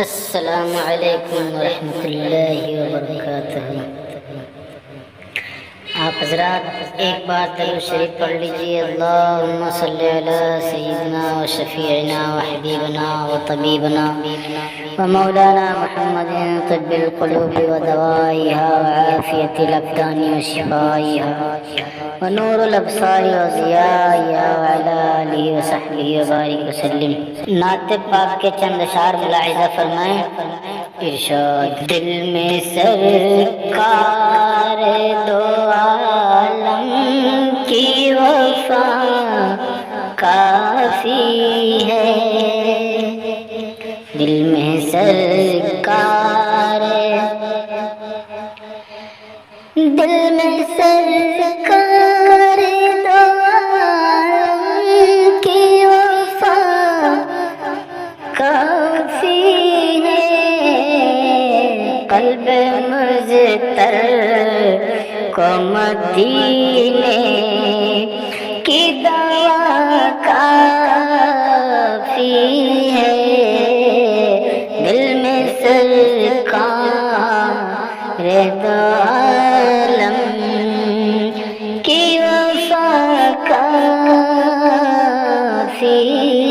السلام علیکم ورحمۃ اللہ وبرکاتہ۔ آپ حضرات ایک بار درود شریف پڑھ لیجیے۔ اللہم صلی علی سیدنا و شفیعنا و حبیبنا و طبیبنا و مولانا محمد طب القلوب و دوائها و عافیت الابدان و شفائها و نور الابصار و ضیائها و علی آلہ و صحبہ و بارک وسلم۔ نعت پاک کے چند اشعار ملاحظہ فرمائیں۔ ارشاد: دل میں سرکار دو عالم کی وفا کافی ہے، دل میں سرکار دو عالم کی وفا کافی ہے، قلب مضطر کو مدینے کی دوا کافی ہے، دل میں سرکار دو عالم کی وفا کافی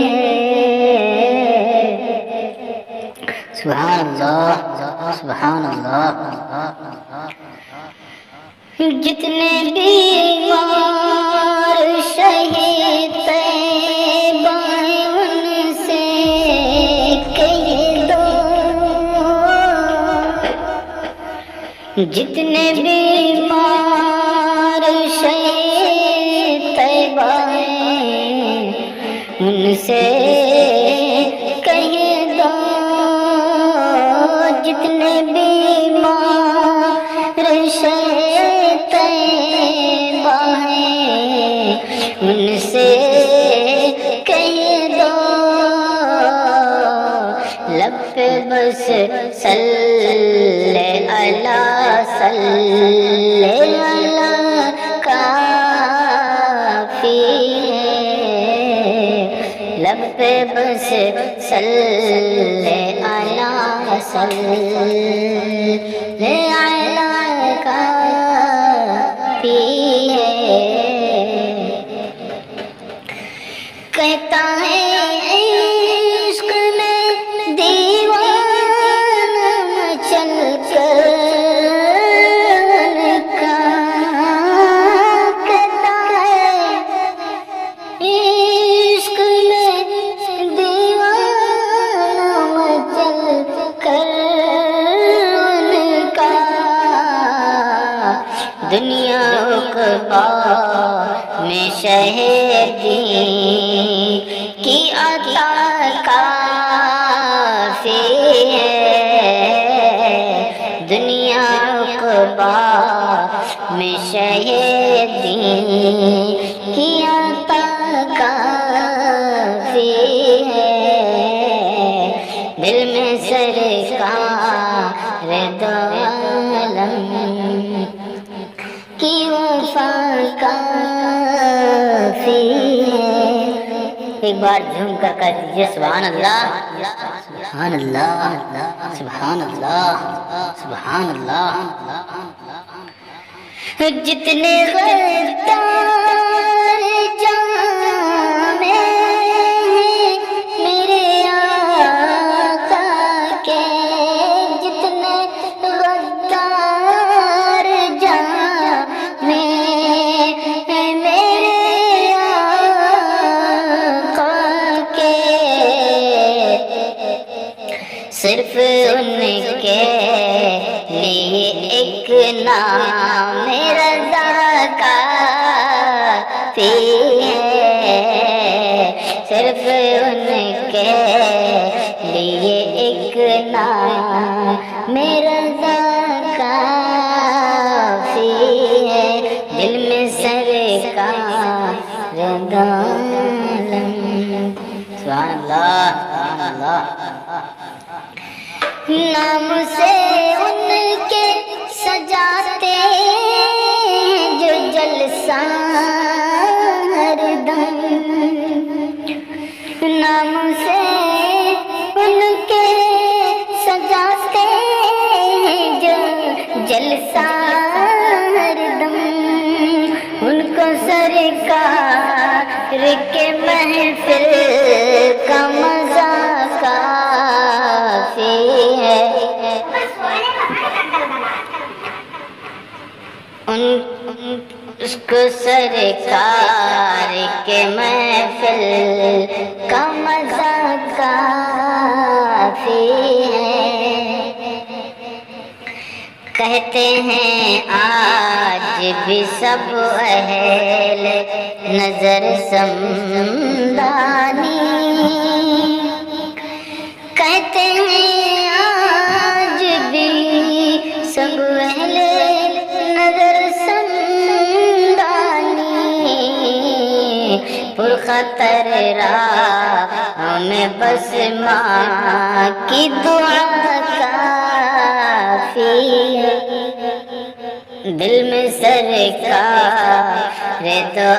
ہے۔ سبحان اللہ، سبحان اللہ۔ جتنے بیمار شہید طیبہ ان سے کہہ دو، جتنے بیمار شہید طیبہ ان سے کہہ دو، جتنے بیمار شہید طیبہ ان سے کہہ دو، لب پہ بس صلی اللہ صلی اللہ کافی ہے، لب پہ بس صلی اللہ صلی اللہ کافی ہے۔ کہتا ہے عشق میں دیوانہ مچل کر کا، کہتا ہے عشق میں دیوانہ مچل کر کا، دنیا عقبا میں شہدی کی عطا کافی ہے، دنیا عقبا میں شہدی کی عطا کافی ہے، دل میں سرکار دو عالم کی وفا کافی ہے۔ ایک بار جھوم کر کہہ دیجیے سبحان اللہ، سبحان اللہ، سبحان اللہ، سبحان اللہ۔ جتنے غدار جہاں میں میرے آقا کے، جتنے غدار جہاں میں میرے آقا کے، صرف ان کے لیے ایک نام رضا کافی ہے، صرف ان کے لیے ایک نام رضا کافی ہے، دل میں سرکار دو عالم۔ سبحان اللہ، سبحان اللہ۔ نام سے ان کے سجاتے جو جلسہ ہر دم، نام سے ان کے محفل کا مزہ کافی ہے، اس کو سرکار کے محفل کا مزہ کافی ہے۔ کہتے ہیں آج بھی سب اہل نظر سمدانی، کہتے ہیں آج بھی سب اہل نظر سمدانی، پرخطر راہ میں بس ماں کی دعا کافی ہے، دل میں سرکار دو